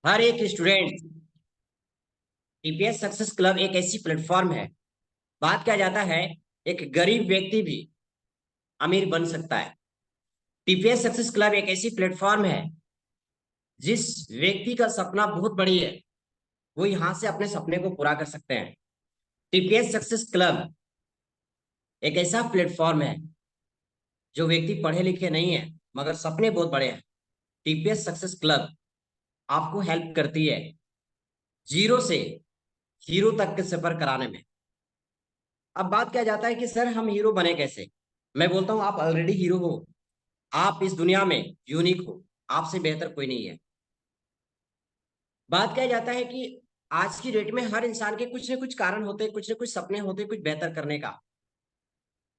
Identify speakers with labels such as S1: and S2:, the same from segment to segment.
S1: हर एक student TPS success club एक ऐसी प्लेटफॉर्म है। बात किया जाता है, एक गरीब व्यक्ति भी अमीर बन सकता है। टीपीएस सक्सेस क्लब एक ऐसी प्लेटफॉर्म है, जिस व्यक्ति का सपना बहुत बड़ी है, वो यहां से अपने सपने को पूरा कर सकते हैं। टीपीएस सक्सेस क्लब एक ऐसा प्लेटफॉर्म है, जो व्यक्ति पढ़े लिखे नहीं है मगर सपने बहुत बड़े हैं। टीपीएस सक्सेस क्लब आपको हेल्प करती है जीरो से हीरो तक के सफर कराने में। अब बात किया जाता है कि सर हम हीरो बने कैसे। मैं बोलता हूं आप ऑलरेडी हीरो हो। आप इस दुनिया में यूनिक हो, आपसे बेहतर कोई नहीं है। बात किया जाता है कि आज की डेट में हर इंसान के कुछ न कुछ कारण होते हैं, कुछ न कुछ सपने होते हैं कुछ बेहतर करने का।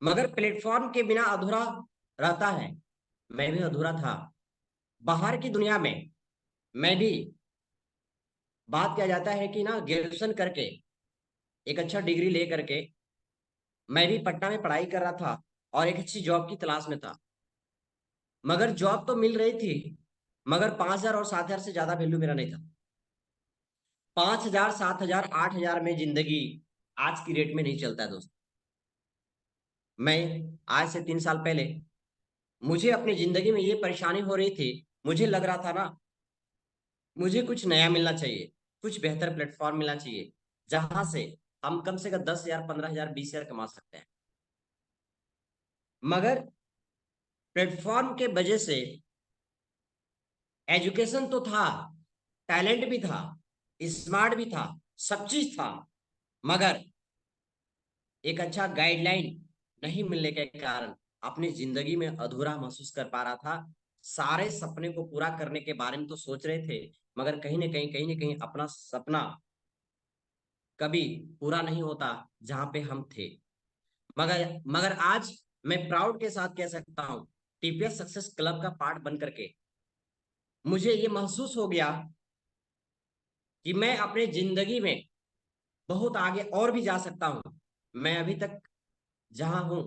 S1: मगर प्लेटफॉर्म के बिना अधूरा रहता है। मैं भी अधूरा था। बाहर की दुनिया में मैं भी, बात किया जाता है कि ना, ग्रेजुएशन करके एक अच्छा डिग्री ले करके मैं भी पटना में पढ़ाई कर रहा था और एक अच्छी जॉब की तलाश में था। मगर जॉब तो मिल रही थी, मगर 5,000 और 7,000 से ज्यादा वैल्यू मेरा नहीं था। 5,000, 7,000, 8,000 में जिंदगी आज की डेट में नहीं चलता है दोस्त। मैं आज से 3 साल पहले मुझे अपनी जिंदगी में ये परेशानी हो रही थी। मुझे लग रहा था ना, मुझे कुछ नया मिलना चाहिए, कुछ बेहतर प्लेटफॉर्म मिलना चाहिए, जहां से हम कम से कम 10,000, 15,000, 20,000 कमा सकते हैं। मगर प्लेटफॉर्म के वजह से एजुकेशन तो था, टैलेंट भी था, स्मार्ट भी था, सब चीज था, मगर एक अच्छा गाइडलाइन नहीं मिलने के कारण अपनी जिंदगी में अधूरा महसूस कर पा रहा था। सारे सपने को पूरा करने के बारे में तो सोच रहे थे, मगर कहीं ना कहीं अपना सपना कभी पूरा नहीं होता जहां पे हम थे। मगर मगर आज मैं प्राउड के साथ कह सकता हूं, टीपीएस सक्सेस क्लब का पार्ट बन करके मुझे ये महसूस हो गया कि मैं अपने जिंदगी में बहुत आगे और भी जा सकता हूं। मैं अभी तक जहां हूं,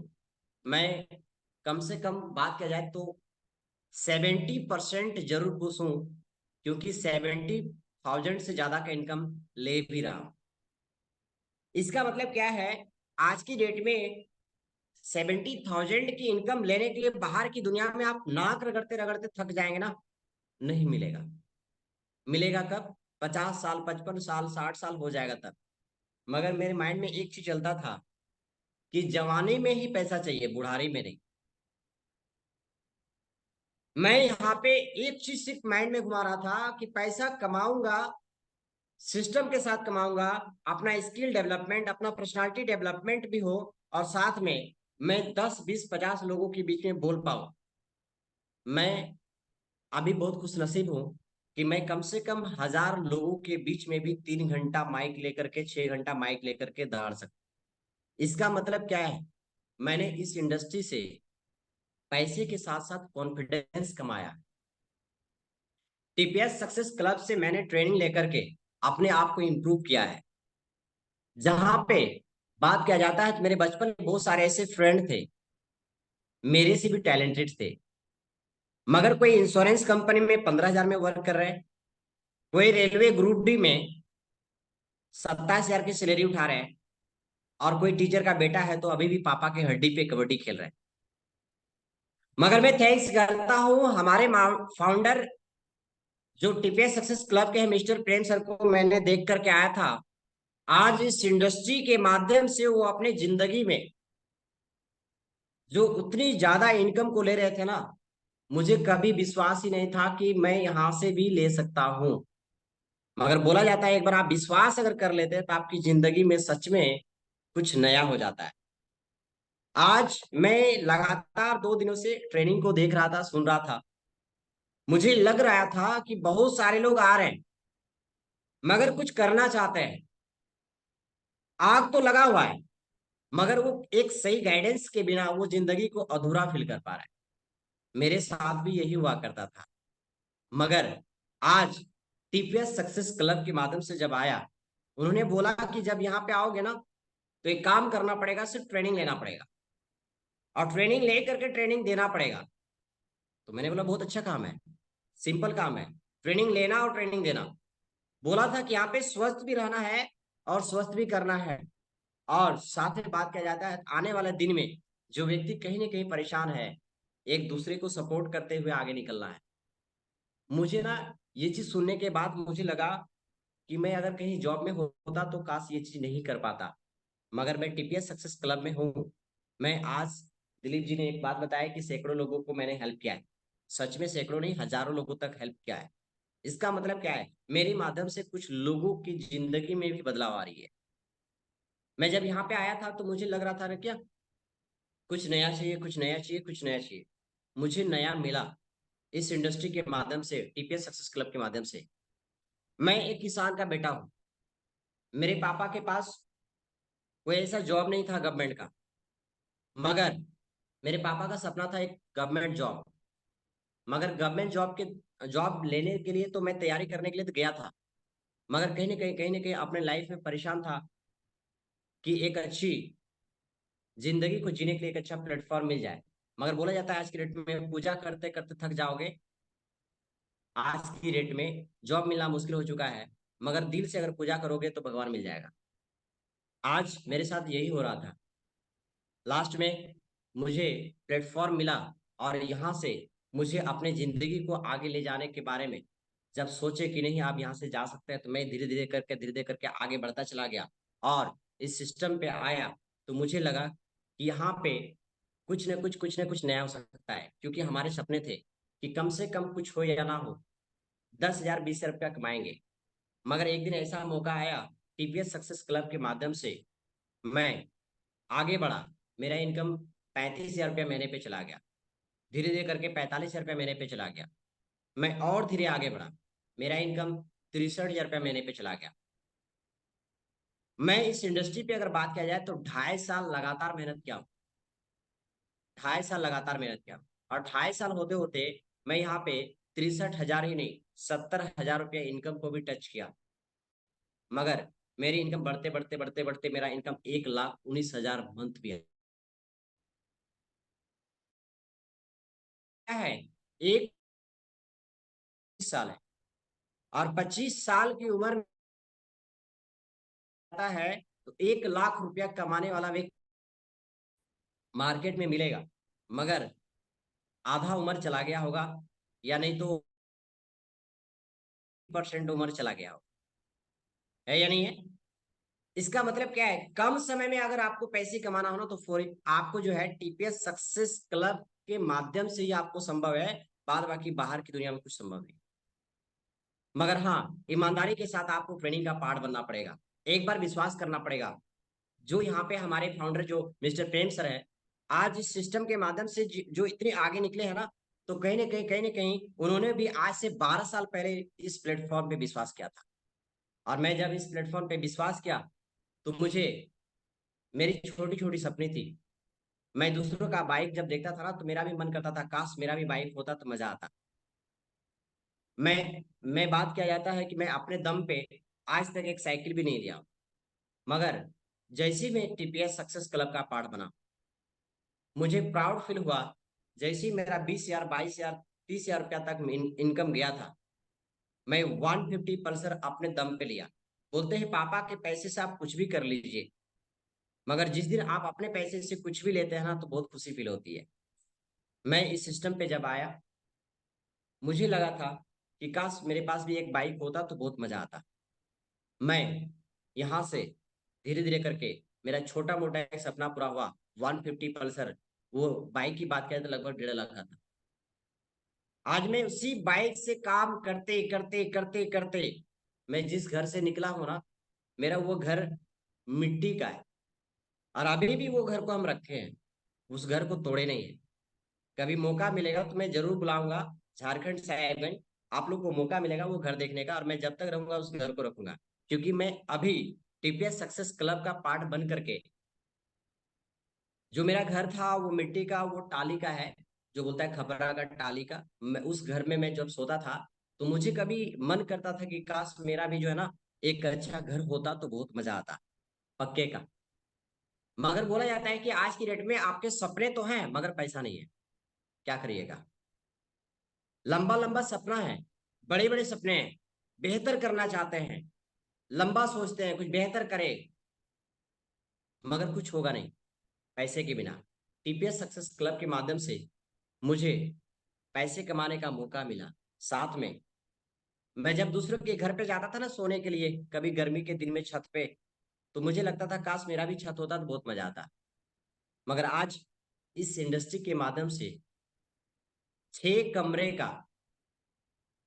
S1: मैं कम से कम बात किया जाए तो 70% जरूर खुश हूं, क्योंकि 70,000 से ज्यादा का इनकम ले भी रहा हूं। इसका मतलब क्या है, आज की डेट में 70,000 की इनकम लेने के लिए बाहर की दुनिया में आप नाक रगड़ते रगड़ते थक जाएंगे ना, नहीं मिलेगा। मिलेगा कब? 50 साल, 55 साल, 60 साल हो जाएगा तब। मगर मेरे माइंड में एक चीज चलता था कि जवानी में ही पैसा चाहिए, बुढ़ारी में नहीं। मैं यहाँ पे एक चीज सिर्फ माइंड में घुमा रहा था कि पैसा कमाऊंगा, सिस्टम के साथ कमाऊंगा, अपना स्किल डेवलपमेंट, अपना पर्सनालिटी डेवलपमेंट भी हो, और साथ में मैं 10, 20, 50 लोगों के बीच में बोल पाऊं। मैं अभी बहुत खुश नसीब हूं कि मैं कम से कम 1,000 लोगों के बीच में भी 3 घंटा माइक लेकर के, 6 घंटा माइक लेकर के दहाड़ सकता। इसका मतलब क्या है, मैंने इस इंडस्ट्री से पैसे के साथ साथ कॉन्फिडेंस कमाया। टीपीएस सक्सेस क्लब से मैंने ट्रेनिंग लेकर के अपने आप को इम्प्रूव किया है। जहां पे बात किया जाता है तो मेरे बचपन में बहुत सारे ऐसे फ्रेंड थे, मेरे से भी टैलेंटेड थे, मगर कोई इंश्योरेंस कंपनी में 15,000 में वर्क कर रहे हैं, कोई रेलवे ग्रुप डी में 27,000 की सैलरी उठा रहे हैं, और कोई टीचर का बेटा है तो अभी भी पापा के हड्डी पे कबड्डी खेल रहे हैं। मगर मैं थैंक्स करता हूँ हमारे फाउंडर, जो टीपीएस सक्सेस क्लब के हैं, मिस्टर प्रेम सर को मैंने देख करके आया था। आज इस इंडस्ट्री के माध्यम से वो अपने जिंदगी में जो उतनी ज्यादा इनकम को ले रहे थे ना, मुझे कभी विश्वास ही नहीं था कि मैं यहां से भी ले सकता हूं। मगर बोला जाता है, एक बार आप विश्वास अगर कर लेते हैं तो आपकी जिंदगी में सच में कुछ नया हो जाता है। आज मैं लगातार 2 दिनों से ट्रेनिंग को देख रहा था, सुन रहा था। मुझे लग रहा था कि बहुत सारे लोग आ रहे हैं, मगर कुछ करना चाहते हैं। आग तो लगा हुआ है, मगर वो एक सही गाइडेंस के बिना वो जिंदगी को अधूरा फील कर पा रहा है। मेरे साथ भी यही हुआ करता था। मगर आज टीपीएस सक्सेस क्लब के माध्यम से जब आया, उन्होंने बोला कि जब यहाँ पे आओगे ना, तो एक काम करना पड़ेगा, सिर्फ ट्रेनिंग लेना पड़ेगा, और ट्रेनिंग ले करके ट्रेनिंग देना पड़ेगा। तो मैंने बोला बहुत अच्छा काम है, सिंपल काम है, ट्रेनिंग लेना और ट्रेनिंग देना। बोला था कि यहाँ पे स्वस्थ भी रहना है और स्वस्थ भी करना है। और साथ में बात किया जाता है आने वाले दिन में जो व्यक्ति कहीं ना कहीं परेशान है, एक दूसरे को सपोर्ट करते हुए आगे निकलना है। मुझे ना ये चीज सुनने के बाद मुझे लगा कि मैं अगर कहीं जॉब में होता तो काश ये चीज नहीं कर पाता। मगर मैं टीपीएस सक्सेस क्लब में हूँ। मैं आज, दिलीप जी ने एक बात बताया कि सैकड़ों लोगों को मैंने हेल्प किया है। सच में सैकड़ों नहीं, हजारों लोगों तक हेल्प किया है। इसका मतलब क्या है, मेरे माध्यम से कुछ लोगों की जिंदगी में भी बदलाव आ रही है। मैं जब यहाँ पे आया था तो मुझे लग रहा था ना, क्या कुछ नया चाहिए, कुछ नया चाहिए, कुछ नया चाहिए। मुझे नया मिला इस इंडस्ट्री के माध्यम से, टीपीएस सक्सेस क्लब के माध्यम से। मैं एक किसान का बेटा हूँ। मेरे पापा के पास कोई ऐसा जॉब नहीं था गवर्नमेंट का, मगर मेरे पापा का सपना था एक गवर्नमेंट जॉब। मगर गवर्नमेंट जॉब लेने के लिए तो मैं तैयारी करने के लिए तो गया था, मगर कहीं ना कहीं अपने लाइफ में परेशान था कि एक अच्छी जिंदगी को जीने के लिए एक अच्छा प्लेटफॉर्म मिल जाए। मगर बोला जाता है आज की डेट में पूजा करते करते थक जाओगे। आज की डेट में जॉब मिलना मुश्किल हो चुका है, मगर दिल से अगर पूजा करोगे तो भगवान मिल जाएगा। आज मेरे साथ यही हो रहा था। लास्ट में मुझे प्लेटफॉर्म मिला, और यहाँ से मुझे अपने जिंदगी को आगे ले जाने के बारे में जब सोचे कि नहीं आप यहाँ से जा सकते हैं, तो मैं धीरे धीरे करके आगे बढ़ता चला गया और इस सिस्टम पे आया। तो मुझे लगा कि यहाँ पे कुछ न कुछ नया हो सकता है, क्योंकि हमारे सपने थे कि कम से कम कुछ हो या ना हो 10,000 20,000 रुपया कमाएंगे। मगर एक दिन ऐसा मौका आया, टीपीएस सक्सेस क्लब के माध्यम से मैं आगे बढ़ा। मेरा इनकम 35,000 रुपया महीने पे चला गया। धीरे धीरे करके 45,000 रुपया महीने पे चला गया। मैं और धीरे आगे बढ़ा, मेरा इनकम 63,000 रुपया महीने पे चला गया। मैं इस इंडस्ट्री पे अगर बात किया जाए तो 2.5 साल लगातार मेहनत किया हूँ। 2.5 साल लगातार मेहनत किया हूँ। और 2.5 साल होते होते मैं यहाँ पे 63,000 ही नहीं, 70,000 रुपया इनकम को भी टच किया। मगर मेरी इनकम बढ़ते बढ़ते बढ़ते बढ़ते मेरा इनकम 1,19,000 मंथ भी है। क्या है, एक 20 साल है, और 25 साल की उम्र में आता है तो 1 लाख रुपया कमाने वाला व्यक्ति मार्केट में मिलेगा। मगर आधा उम्र चला गया होगा, या नहीं तो % उम्र चला गया हो, है या नहीं है। इसका मतलब क्या है, कम समय में अगर आपको पैसे कमाना हो ना, तो फॉर आपको जो है टीपीएस सक्सेस क्लब के माध्यम से ही आपको संभव है। बाद बाकी बाहर की दुनिया में कुछ संभव नहीं। मगर हाँ, ईमानदारी के साथ आपको ट्रेनिंग का पार्ट बनना पड़ेगा। एक बार विश्वास करना पड़ेगा। जो यहाँ पे हमारे फाउंडर जो मिस्टर प्रेम सर है, आज इस सिस्टम के माध्यम से जो इतने आगे निकले हैं ना, तो कहीं ना कहीं उन्होंने भी आज से 12 साल पहले इस प्लेटफॉर्म पे विश्वास किया था। और मैं जब इस प्लेटफॉर्म पे विश्वास किया तो मुझे, मेरी छोटी छोटी सपनी थी। मैं दूसरों का बाइक जब देखता था ना, तो मेरा भी मन करता था काश मेरा भी बाइक होता तो मजा आता। मैं बात किया जाता है कि मैं अपने दम पे आज तक एक साइकिल भी नहीं लिया। मगर जैसे ही मैं टीपीएस सक्सेस क्लब का पार्ट बना, मुझे प्राउड फील हुआ। जैसे ही मेरा 20,000 22,000 30,000 रुपया तक इनकम गया था, मैं 150 पल्सर अपने दम पे लिया। बोलते हैं पापा के पैसे से आप कुछ भी कर लीजिए, मगर जिस दिन आप अपने पैसे से कुछ भी लेते हैं ना, तो बहुत खुशी फील होती है। मैं इस सिस्टम पे जब आया, मुझे लगा था कि काश मेरे पास भी एक बाइक होता तो बहुत मजा आता। मैं यहाँ से धीरे धीरे करके मेरा छोटा मोटा एक सपना पूरा हुआ। 150 पल्सर, वो बाइक की बात करें तो लगभग 1.5 लाख का था। आज मैं उसी बाइक से काम करते करते करते करते, मैं जिस घर से निकला हूं ना, मेरा वो घर मिट्टी का है। और अभी भी वो घर को हम रखे हैं, उस घर को तोड़े नहीं है। कभी मौका मिलेगा तो मैं जरूर बुलाऊंगा झारखंड साहेबगंज। आप लोग को मौका मिलेगा वो घर देखने का, और मैं जब तक रहूंगा उस घर को रखूंगा। क्योंकि मैं अभी टीपीएस सक्सेस क्लब का पार्ट बन करके, जो मेरा घर था वो मिट्टी का, वो टाली का है, जो बोलता है खपरा का टाली का। मैं उस घर में मैं जब सोता था, तो मुझे कभी मन करता था कि काश मेरा भी जो है ना एक अच्छा घर होता तो बहुत मजा आता, पक्के का। मगर बोला जाता है कि आज की डेट में आपके सपने तो हैं मगर पैसा नहीं है, क्या करिएगा। लंबा लंबा सपना है, बड़े बड़े सपने हैं, बेहतर करना चाहते हैं, लंबा सोचते हैं, कुछ बेहतर करे, मगर कुछ होगा नहीं पैसे के बिना। टीपीएस सक्सेस क्लब के माध्यम से मुझे पैसे कमाने का मौका मिला। साथ में मैं जब दूसरों के घर पे जाता था ना सोने के लिए, कभी गर्मी के दिन में छत पे, तो मुझे लगता था काश मेरा भी छत होता तो बहुत मजा आता। मगर आज इस इंडस्ट्री के माध्यम से 6 कमरे का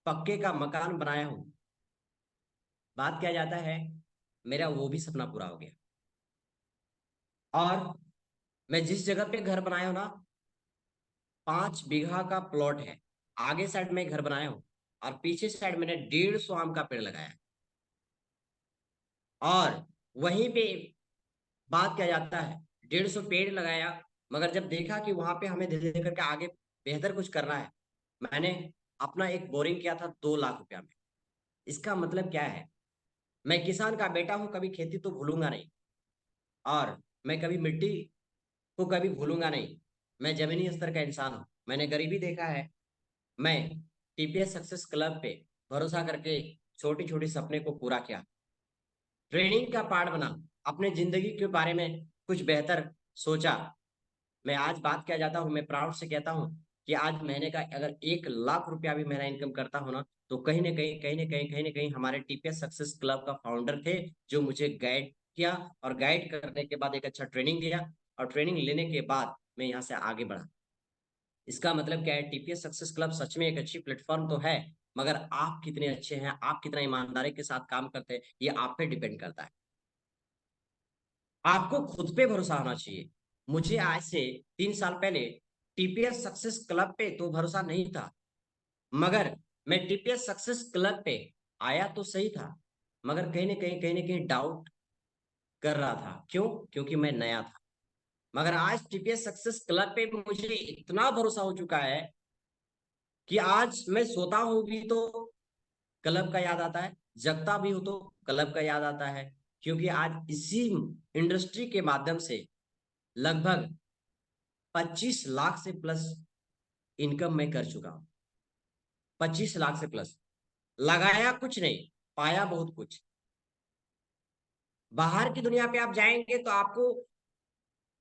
S1: पक्के का मकान बनाया हूं। बात किया जाता है, मेरा वो भी सपना पूरा हो गया। और मैं जिस जगह पे घर बनाया हूं ना, 5 बीघा का प्लॉट है। आगे साइड में घर बनाया हूँ और पीछे साइड मैंने 150 आम का पेड़ लगाया है। और वहीं पे बात किया जाता है, 150 पेड़ लगाया, मगर जब देखा कि वहां पे हमें धीरे धीरे करके आगे बेहतर कुछ करना है, मैंने अपना एक बोरिंग किया था 2 लाख रुपया में। इसका मतलब क्या है, मैं किसान का बेटा हूं, कभी खेती तो भूलूंगा नहीं, और मैं कभी मिट्टी को कभी भूलूंगा नहीं। मैं जमीनी स्तर का इंसान हूं, मैंने गरीबी देखा है। मैं टीपीएस सक्सेस क्लब पे भरोसा करके छोटी छोटी सपने को पूरा किया, ट्रेनिंग का पार्ट बना, अपने जिंदगी के बारे में कुछ बेहतर सोचा। मैं आज बात किया जाता हूँ, मैं प्राउड से कहता हूँ कि आज महीने का अगर 1 लाख रुपया भी मेरा इनकम करता हूँ ना, तो कहीं ना कहीं हमारे टीपीएस सक्सेस क्लब का फाउंडर थे, जो मुझे गाइड किया, और गाइड करने के बाद एक अच्छा ट्रेनिंग दिया, और ट्रेनिंग लेने के बाद मैं यहाँ से आगे बढ़ा। इसका मतलब क्या है, टीपीएस सक्सेस क्लब सच में एक अच्छी प्लेटफॉर्म तो है, मगर आप कितने अच्छे हैं, आप कितना ईमानदारी के साथ काम करते हैं, ये आप पे डिपेंड करता है। आपको खुद पे भरोसा होना चाहिए। मुझे आज से 3 साल पहले टीपीएस सक्सेस क्लब पे तो भरोसा नहीं था, मगर मैं टीपीएस सक्सेस क्लब पे आया तो सही था, मगर कहीं ना कहीं डाउट कर रहा था। क्यों? क्योंकि मैं नया था। मगर आज टीपीएस सक्सेस क्लब पे मुझे इतना भरोसा हो चुका है कि आज मैं सोता हूं भी तो क्लब का याद आता है, जगता भी हूं तो क्लब का याद आता है। क्योंकि आज इसी इंडस्ट्री के माध्यम से लगभग 25 लाख से प्लस इनकम मैं कर चुका हूं। 25 लाख से प्लस। लगाया कुछ नहीं, पाया बहुत कुछ। बाहर की दुनिया पे आप जाएंगे तो आपको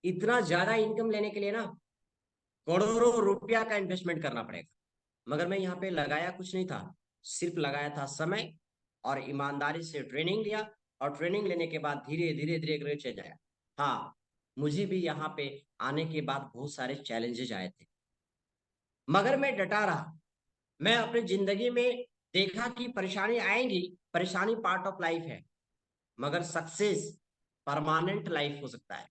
S1: इतना ज्यादा इनकम लेने के लिए ना करोड़ों रुपया का इन्वेस्टमेंट करना पड़ेगा। मगर मैं यहाँ पे लगाया कुछ नहीं था, सिर्फ लगाया था समय, और ईमानदारी से ट्रेनिंग लिया, और ट्रेनिंग लेने के बाद धीरे धीरे धीरे धीरे चेंज आया। हाँ, मुझे भी यहाँ पे आने के बाद बहुत सारे चैलेंजेस आए थे, मगर मैं डटा रहा। मैं अपनी जिंदगी में देखा कि परेशानी आएंगी, परेशानी पार्ट ऑफ लाइफ है, मगर सक्सेस परमानेंट लाइफ हो सकता है।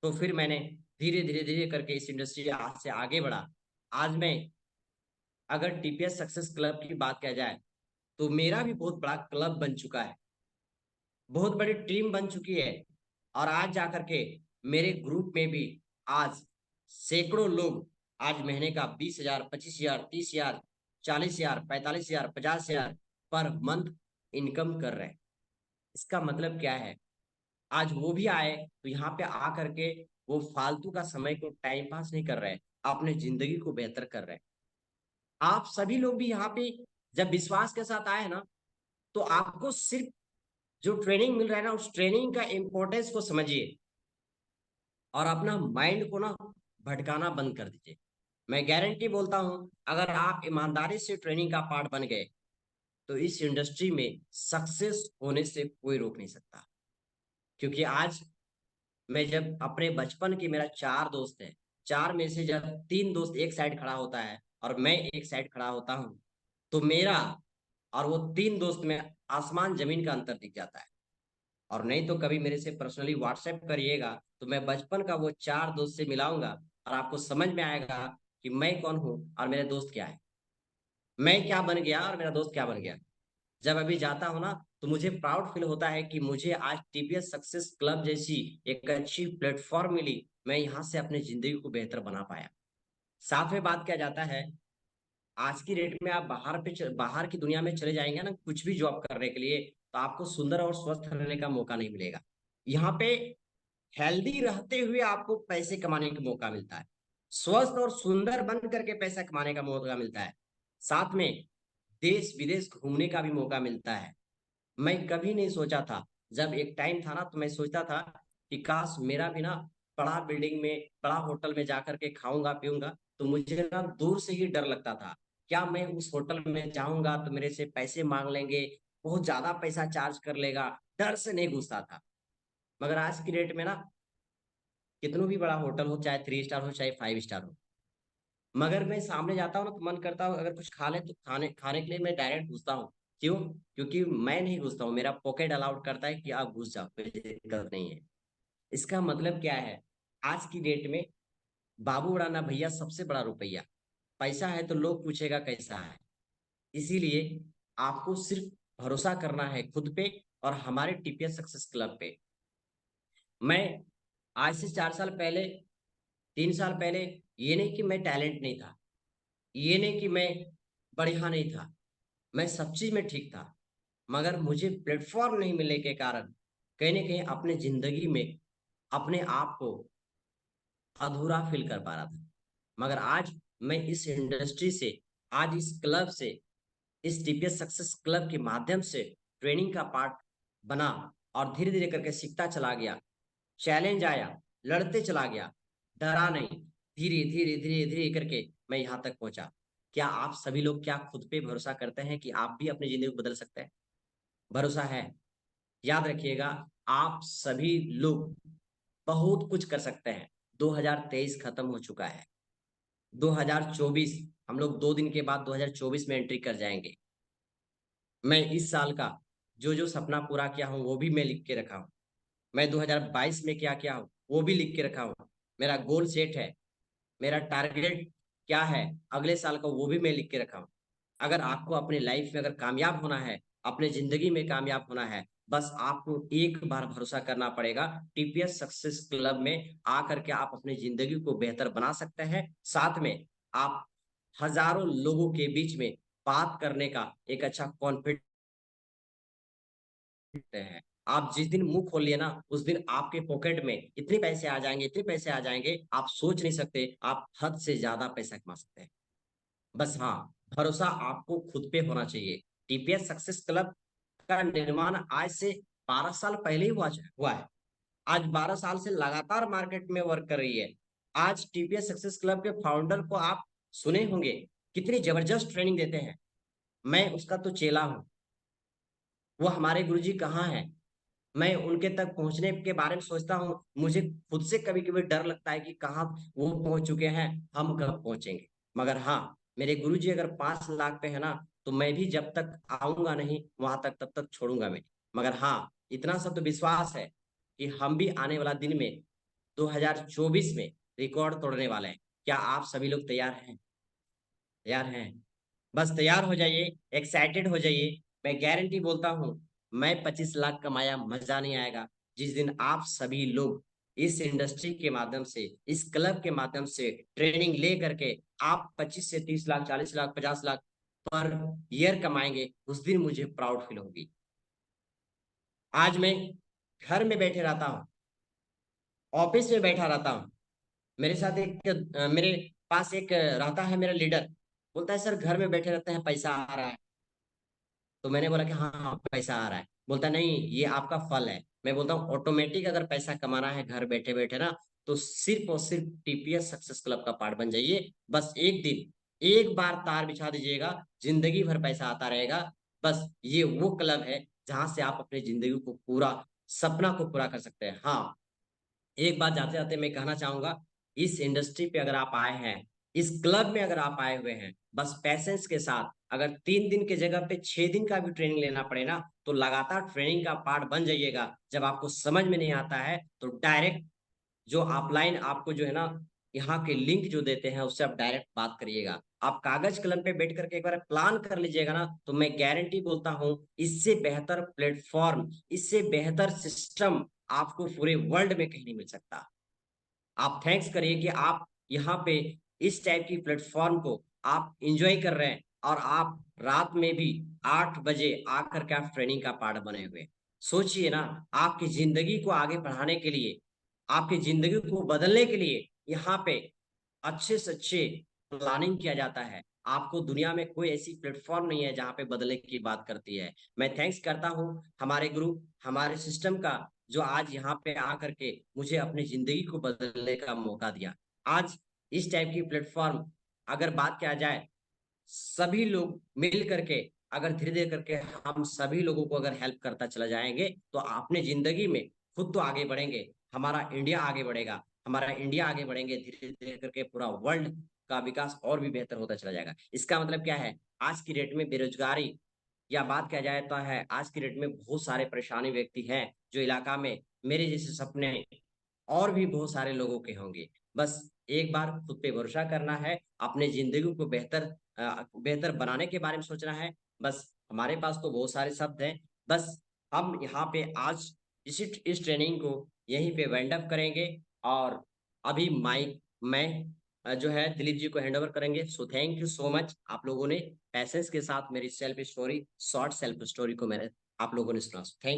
S1: तो फिर मैंने धीरे धीरे धीरे करके इस इंडस्ट्री आज से आगे बढ़ा। आज मैं, अगर टीपीएस सक्सेस क्लब की बात किया जाए, तो मेरा भी बहुत बड़ा क्लब बन चुका है, बहुत बड़ी टीम बन चुकी है। और आज जाकर के मेरे ग्रुप में भी आज सैकड़ों लोग आज महीने का 20,000, 25,000, 30,000, 40,000, 45,000, 50,000 पर मंथ इनकम कर रहे हैं। इसका मतलब क्या है, आज वो भी आए तो यहाँ पे आ करके वो फालतू का समय को टाइम पास नहीं कर रहे हैं, अपने जिंदगी को बेहतर कर रहे हैं। आप सभी लोग भी यहाँ पे जब विश्वास के साथ आए ना, तो आपको सिर्फ जो ट्रेनिंग मिल रहा है ना, उस ट्रेनिंग का इम्पोर्टेंस को समझिए, और अपना माइंड को ना भटकाना बंद कर दीजिए। मैं गारंटी बोलता हूं, अगर आप ईमानदारी से ट्रेनिंग का पार्ट बन गए, तो इस इंडस्ट्री में सक्सेस होने से कोई रोक नहीं सकता। क्योंकि आज मैं जब अपने बचपन के, मेरा 4 दोस्त है, चार में से जब 3 दोस्त एक साइड खड़ा होता है और मैं एक साइड खड़ा होता हूँ, तो मेरा और वो 3 दोस्त में आसमान जमीन का अंतर दिख जाता है। और नहीं तो कभी मेरे से पर्सनली व्हाट्सएप करिएगा, तो मैं बचपन का वो 4 दोस्त से मिलाऊंगा, और आपको समझ में आएगा कि मैं कौन हूँ और मेरे दोस्त क्या है, मैं क्या बन गया और मेरा दोस्त क्या बन गया। जब अभी जाता हूँ ना, तो मुझे प्राउड फील होता है कि मुझे आज टीपीएस सक्सेस क्लब जैसी एक अच्छी प्लेटफॉर्म मिली, मैं यहाँ से अपनी जिंदगी को बेहतर बना पाया। साथ में बात किया जाता है, आज की डेट में आप बाहर की दुनिया में चले जाएंगे ना कुछ भी जॉब करने के लिए, तो आपको सुंदर और स्वस्थ रहने का मौका नहीं मिलेगा। यहाँ पे हेल्दी रहते हुए आपको पैसे कमाने का मौका मिलता है, स्वस्थ और सुंदर बन करके पैसा कमाने का मौका मिलता है। साथ में देश विदेश घूमने का भी मौका मिलता है। मैं कभी नहीं सोचा था, जब एक टाइम था ना तो मैं सोचता था कि काश मेरा भी ना बड़ा बिल्डिंग में बड़ा होटल में जाकर के खाऊंगा पीऊंगा, तो मुझे ना दूर से ही डर लगता था, क्या मैं उस होटल में जाऊंगा तो मेरे से पैसे मांग लेंगे, बहुत ज्यादा पैसा चार्ज कर लेगा, डर से नहीं घुसता था। मगर आज की डेट में ना कितनों भी बड़ा होटल हो, चाहे 3 स्टार हो चाहे 5 स्टार हो, मगर मैं सामने जाता हूँ ना तो मन करता हूँ अगर कुछ खा ले तो खाने खाने के लिए मैं डायरेक्ट घुसता हूँ। क्यों? क्योंकि मैं नहीं घुसता हूँ, मेरा पॉकेट अलाउड करता है कि आप घुस जाओ, कोई दिक्कत नहीं है। इसका मतलब क्या है? आज की डेट में बाबू उड़ाना भैया सबसे बड़ा रुपया। पैसा है तो लोग पूछेगा कैसा है। इसीलिए आपको सिर्फ भरोसा करना है खुद पे और हमारे टीपीएस सक्सेस क्लब पे। मैं आज से 4 साल पहले, 3 साल पहले, ये नहीं कि मैं टैलेंट नहीं था, ये नहीं कि मैं बढ़िया नहीं था, मैं सब चीज में ठीक था, मगर मुझे प्लेटफॉर्म नहीं मिलने के कारण कहीं ना कहीं अपने जिंदगी में अपने आप को अधूरा फील कर पा रहा था। मगर आज मैं इस इंडस्ट्री से, आज इस क्लब से, इस टीपीएस सक्सेस क्लब के माध्यम से ट्रेनिंग का पार्ट बना और धीरे धीरे करके सीखता चला गया। चैलेंज आया, लड़ते चला गया, डरा नहीं, धीरे धीरे धीरे धीरे करके मैं यहाँ तक पहुंचा। क्या आप सभी लोग क्या खुद पे भरोसा करते हैं कि आप भी अपनी जिंदगी को बदल सकते हैं? भरोसा है? याद रखिएगा, आप सभी लोग बहुत कुछ कर सकते हैं। 2023 खत्म हो चुका है, 2024, हम लोग 2 दिन के बाद 2024 में एंट्री कर जाएंगे। मैं इस साल का जो जो सपना पूरा किया हूँ वो भी मैं लिख के रखा हूँ। मैं 2022 में क्या किया हूँ वो भी लिख के रखा हूँ। मेरा गोल सेट है, मेरा टारगेट क्या है अगले साल का वो भी मैं लिख के रखा हूँ। अगर आपको अपनी लाइफ में अगर कामयाब होना है, अपने जिंदगी में कामयाब होना है, बस आपको एक बार भरोसा करना पड़ेगा। टीपीएस सक्सेस क्लब में आकर के आप अपनी जिंदगी को बेहतर बना सकते हैं। साथ में आप हजारों लोगों के बीच में बात करने का एक अच्छा कॉन्फिडेंस हैं। आप जिस दिन मुंह खोल लिए ना उस दिन आपके पॉकेट में इतने पैसे आ जाएंगे, इतने पैसे आ जाएंगे, आप सोच नहीं सकते, आप हद से ज्यादा पैसा कमा सकते हैं। बस हाँ, भरोसा आपको खुद पे होना चाहिए। टीपीएस सक्सेस क्लब का निर्माण आज से 12 साल पहले ही हुआ है। आज 12 साल से लगातार मार्केट में वर्क कर रही है। आज टीपीएस सक्सेस क्लब के फाउंडर को आप सुने होंगे, कितनी जबरदस्त ट्रेनिंग देते हैं। मैं उसका तो चेला हूँ, वो हमारे गुरुजी कहाँ हैं, मैं उनके तक पहुंचने के बारे में सोचता हूँ, मुझे खुद से कभी कभी डर लगता है कि कहाँ वो पहुंच चुके हैं, हम कब पहुंचेंगे। मगर हाँ, मेरे गुरुजी अगर 5 लाख पे है ना तो मैं भी जब तक आऊंगा नहीं वहां तक तब तक छोड़ूंगा मैं। मगर हाँ, इतना सब तो विश्वास है कि हम भी आने वाला दिन में 2024 में रिकॉर्ड तोड़ने वाले हैं। क्या आप सभी लोग तैयार हैं? तैयार हैं? बस तैयार हो जाइए, एक्साइटेड हो जाइए। मैं गारंटी बोलता हूँ, मैं 25 लाख कमाया मजा नहीं आएगा जिस दिन आप सभी लोग इस इंडस्ट्री के माध्यम से, इस क्लब के माध्यम से ट्रेनिंग ले करके आप 25 से 30 लाख, 40 लाख, 50 लाख पर ईयर कमाएंगे, उस दिन मुझे प्राउड फील होगी। आज मैं घर में बैठे रहता हूँ, ऑफिस में बैठा रहता हूँ, मेरे साथ मेरे पास एक रहता है मेरा लीडर, बोलता है सर घर में बैठे रहते हैं पैसा आ रहा है। तो मैंने बोला कि हाँ हाँ पैसा आ रहा है। बोलता नहीं, ये आपका फल है। मैं बोलता हूँ ऑटोमेटिक अगर पैसा कमाना है घर बैठे बैठे ना तो सिर्फ और सिर्फ टीपीएस सक्सेस क्लब का पार्ट बन जाइए। बस एक दिन एक बार तार बिछा दीजिएगा, जिंदगी भर पैसा आता रहेगा। बस ये वो क्लब है जहां से आप अपनी जिंदगी को पूरा, सपना को पूरा कर सकते हैं। हाँ, एक बात जाते जाते मैं कहना चाहूंगा, इस इंडस्ट्री पे अगर आप आए हैं, इस क्लब में अगर आप आए हुए हैं, बस पैसेंस के साथ अगर 3 दिन के जगह पे 6 दिन का भी ट्रेनिंग लेना पड़े ना तो लगातार ट्रेनिंग का पार्ट बन जाइएगा। जब आपको समझ में नहीं आता है तो डायरेक्ट जो ऑफलाइन आपको जो है ना यहाँ के लिंक जो देते हैं उससे आप डायरेक्ट बात करिएगा। आप कागज कलम पे बैठ करके एक बार प्लान कर लीजिएगा ना तो मैं गारंटी बोलता हूँ, इससे बेहतर प्लेटफॉर्म, इससे बेहतर सिस्टम आपको पूरे वर्ल्ड में कहीं नहीं मिल सकता। आप थैंक्स करिए कि आप यहाँ पे इस टाइप की प्लेटफॉर्म को आप इंजॉय कर रहे हैं और आप रात में भी 8 बजे आकर के आप ट्रेनिंग का पार्ट बने हुए हैं। सोचिए ना, आपकी जिंदगी को आगे बढ़ाने के लिए, आपकी जिंदगी को बदलने के लिए यहाँ पे अच्छे से अच्छे प्लानिंग किया जाता है। आपको दुनिया में कोई ऐसी प्लेटफॉर्म नहीं है जहाँ पे बदलने की बात करती है। मैं थैंक्स करता हूँ हमारे ग्रुप, हमारे सिस्टम का, जो आज यहाँ पे आकर के मुझे अपनी जिंदगी को बदलने का मौका दिया। आज इस टाइप की प्लेटफॉर्म, अगर बात किया जाए, सभी लोग मिल करके, अगर धीरे धीरे करके हम सभी लोगों को अगर हेल्प करता चला जाएंगे तो अपने जिंदगी में खुद तो आगे बढ़ेंगे, हमारा इंडिया आगे बढ़ेगा, हमारा इंडिया आगे बढ़ेंगे, धीरे धीरे करके पूरा वर्ल्ड का विकास और भी बेहतर होता चला जाएगा। इसका मतलब क्या है, आज की डेट में बेरोजगारी या बात किया जाए तो है, आज की डेट में बहुत सारे परेशानी व्यक्ति हैं जो इलाका में मेरे जैसे सपने और भी बहुत सारे लोगों के होंगे। बस एक बार खुद पे भरोसा करना है, अपने जिंदगी को बेहतर बनाने के बारे में सोचना है। बस हमारे पास तो बहुत सारे शब्द हैं। बस हम यहाँ पे आज इस ट्रेनिंग को यहीं पे वाइंड अप करेंगे। और अभी माइक मैं जो है दिलीप जी को हैंड ओवर करेंगे। So thank you so much, आप लोगों ने पैसेंस के साथ मेरी self story, short self story को मैंने आप लोगों ने सुना। Thank you.